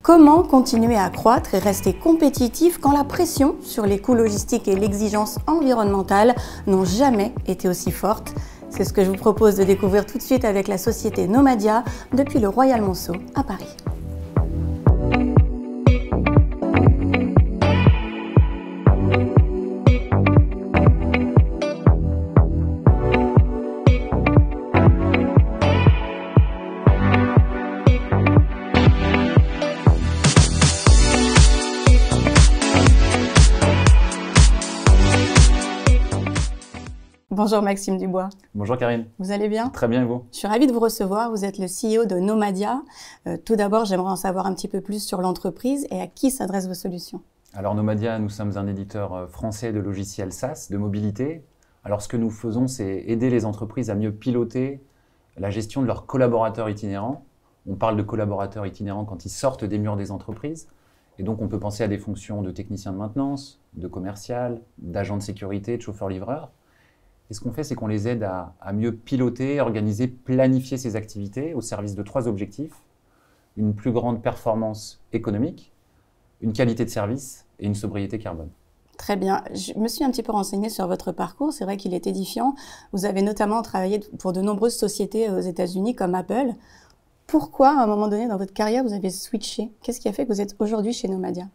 Comment continuer à croître et rester compétitif quand la pression sur les coûts logistiques et l'exigence environnementale n'ont jamais été aussi fortes? C'est ce que je vous propose de découvrir tout de suite avec la société Nomadia depuis le Royal Monceau à Paris. Bonjour Maxime Dubois. Bonjour Karine. Vous allez bien? Très bien et vous? Je suis ravie de vous recevoir. Vous êtes le CEO de Nomadia. Tout d'abord, j'aimerais en savoir un petit peu plus sur l'entreprise et à qui s'adressent vos solutions. Alors Nomadia, nous sommes un éditeur français de logiciels SaaS, de mobilité. Alors ce que nous faisons, c'est aider les entreprises à mieux piloter la gestion de leurs collaborateurs itinérants. On parle de collaborateurs itinérants quand ils sortent des murs des entreprises. Et donc on peut penser à des fonctions de technicien de maintenance, de commercial, d'agent de sécurité, de chauffeur-livreur. Et ce qu'on fait, c'est qu'on les aide à mieux piloter, organiser, planifier ces activités au service de 3 objectifs. Une plus grande performance économique, une qualité de service et une sobriété carbone. Très bien. Je me suis un petit peu renseignée sur votre parcours. C'est vrai qu'il est édifiant. Vous avez notamment travaillé pour de nombreuses sociétés aux États-Unis comme Apple. Pourquoi, à un moment donné dans votre carrière, vous avez switché? Qu'est-ce qui a fait que vous êtes aujourd'hui chez Nomadia?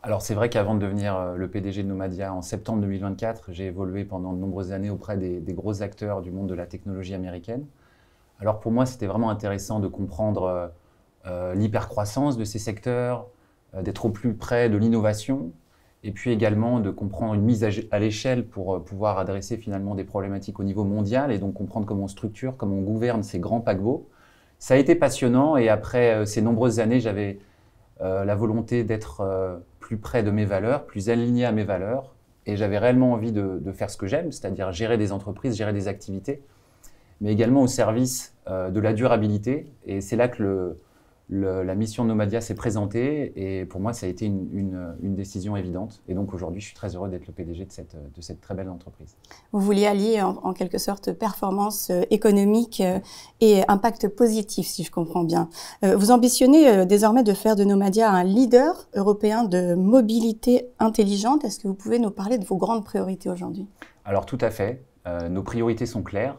Alors c'est vrai qu'avant de devenir le PDG de Nomadia en septembre 2024, j'ai évolué pendant de nombreuses années auprès des gros acteurs du monde de la technologie américaine. Alors pour moi, c'était vraiment intéressant de comprendre l'hypercroissance de ces secteurs, d'être au plus près de l'innovation et puis également de comprendre une mise à l'échelle pour pouvoir adresser finalement des problématiques au niveau mondial et donc comprendre comment on structure, comment on gouverne ces grands paquebots. Ça a été passionnant et après ces nombreuses années, j'avais la volonté d'être plus près de mes valeurs, plus aligné à mes valeurs. Et j'avais réellement envie de faire ce que j'aime, c'est-à-dire gérer des entreprises, gérer des activités, mais également au service de la durabilité. Et c'est là que la mission de Nomadia s'est présentée. Et pour moi, ça a été une décision évidente. Et donc aujourd'hui, je suis très heureux d'être le PDG de cette très belle entreprise. Vous vouliez allier en quelque sorte performance économique et impact positif, si je comprends bien. Vous ambitionnez désormais de faire de Nomadia un leader européen de mobilité intelligente. Est-ce que vous pouvez nous parler de vos grandes priorités aujourd'hui? Alors tout à fait. Nos priorités sont claires.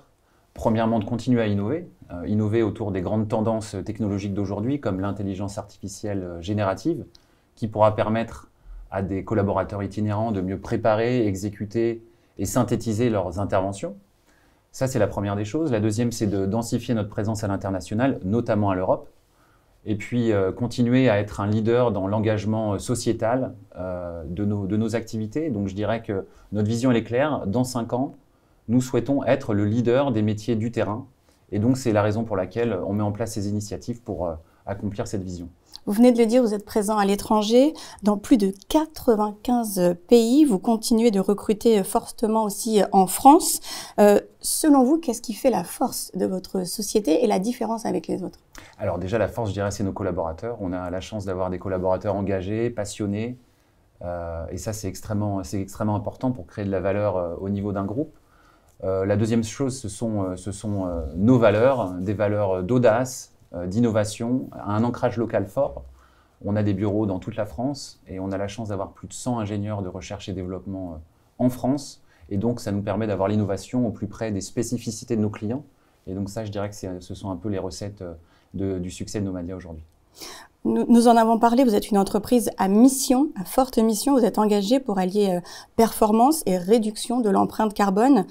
Premièrement, de continuer à innover, innover autour des grandes tendances technologiques d'aujourd'hui, comme l'intelligence artificielle générative, qui pourra permettre à des collaborateurs itinérants de mieux préparer, exécuter et synthétiser leurs interventions. Ça, c'est la première des choses. La deuxième, c'est de densifier notre présence à l'international, notamment à l'Europe. Et puis, continuer à être un leader dans l'engagement sociétal de nos activités. Donc, je dirais que notre vision, elle est claire. Dans 5 ans, nous souhaitons être le leader des métiers du terrain. Et donc, c'est la raison pour laquelle on met en place ces initiatives pour accomplir cette vision. Vous venez de le dire, vous êtes présent à l'étranger, dans plus de 95 pays. Vous continuez de recruter fortement aussi en France. Selon vous, qu'est-ce qui fait la force de votre société et la différence avec les autres? Alors déjà, la force, je dirais, c'est nos collaborateurs. On a la chance d'avoir des collaborateurs engagés, passionnés. Et ça, c'est extrêmement important pour créer de la valeur au niveau d'un groupe. La deuxième chose, ce sont nos valeurs, des valeurs d'audace, d'innovation, un ancrage local fort. On a des bureaux dans toute la France et on a la chance d'avoir plus de 100 ingénieurs de recherche et développement en France. Et donc, ça nous permet d'avoir l'innovation au plus près des spécificités de nos clients. Et donc ça, je dirais que ce sont un peu les recettes du succès de Nomadia aujourd'hui. Nous en avons parlé, vous êtes une entreprise à mission, à forte mission. Vous êtes engagé pour allier performance et réduction de l'empreinte carbone.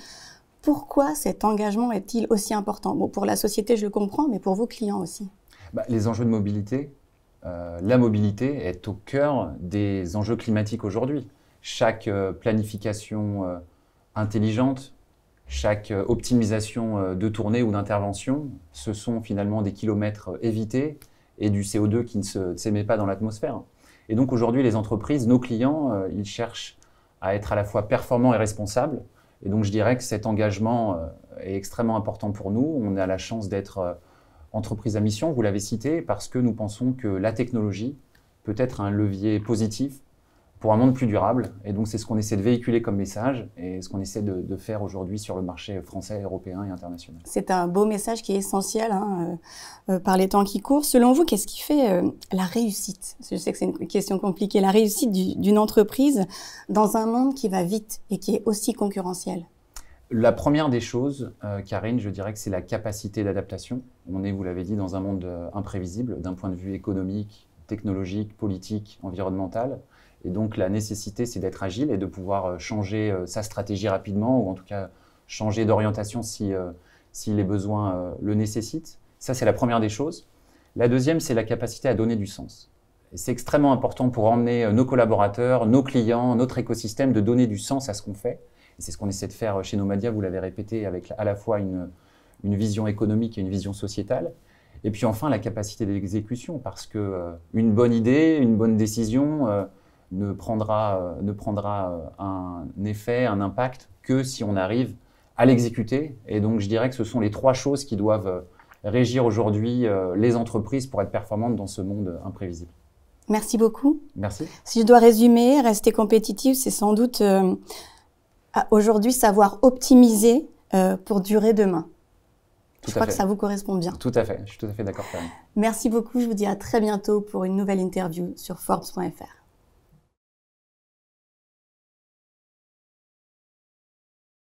Pourquoi cet engagement est-il aussi important? Bon, pour la société, je le comprends, mais pour vos clients aussi. Les enjeux de mobilité, la mobilité est au cœur des enjeux climatiques aujourd'hui. Chaque planification intelligente, chaque optimisation de tournée ou d'intervention, ce sont finalement des kilomètres évités et du CO2 qui ne s'émet pas dans l'atmosphère. Et donc aujourd'hui, les entreprises, nos clients, ils cherchent à être à la fois performants et responsables. Et donc, je dirais que cet engagement est extrêmement important pour nous. On a la chance d'être entreprise à mission, vous l'avez cité, parce que nous pensons que la technologie peut être un levier positif pour un monde plus durable. Et donc, c'est ce qu'on essaie de véhiculer comme message et ce qu'on essaie de faire aujourd'hui sur le marché français, européen et international. C'est un beau message qui est essentiel par les temps qui courent. Selon vous, qu'est-ce qui fait la réussite? Je sais que c'est une question compliquée. La réussite d'une entreprise dans un monde qui va vite et qui est aussi concurrentiel. La première des choses, Karine, je dirais que c'est la capacité d'adaptation. On est, vous l'avez dit, dans un monde imprévisible d'un point de vue économique, technologique, politique, environnemental. Et donc, la nécessité, c'est d'être agile et de pouvoir changer sa stratégie rapidement ou en tout cas changer d'orientation si les besoins le nécessitent. Ça, c'est la première des choses. La deuxième, c'est la capacité à donner du sens. Et c'est extrêmement important pour emmener nos collaborateurs, nos clients, notre écosystème, de donner du sens à ce qu'on fait. Et c'est ce qu'on essaie de faire chez Nomadia, vous l'avez répété, avec à la fois une vision économique et une vision sociétale. Et puis enfin, la capacité d'exécution, parce qu'une bonne idée, une bonne décision ne prendra un effet, un impact que si on arrive à l'exécuter. Et donc, je dirais que ce sont les trois choses qui doivent régir aujourd'hui les entreprises pour être performantes dans ce monde imprévisible. Merci beaucoup. Merci. Si je dois résumer, rester compétitif, c'est sans doute aujourd'hui savoir optimiser pour durer demain. Je crois que ça vous correspond bien. Tout à fait, je suis tout à fait d'accord. Merci beaucoup, je vous dis à très bientôt pour une nouvelle interview sur Forbes.fr.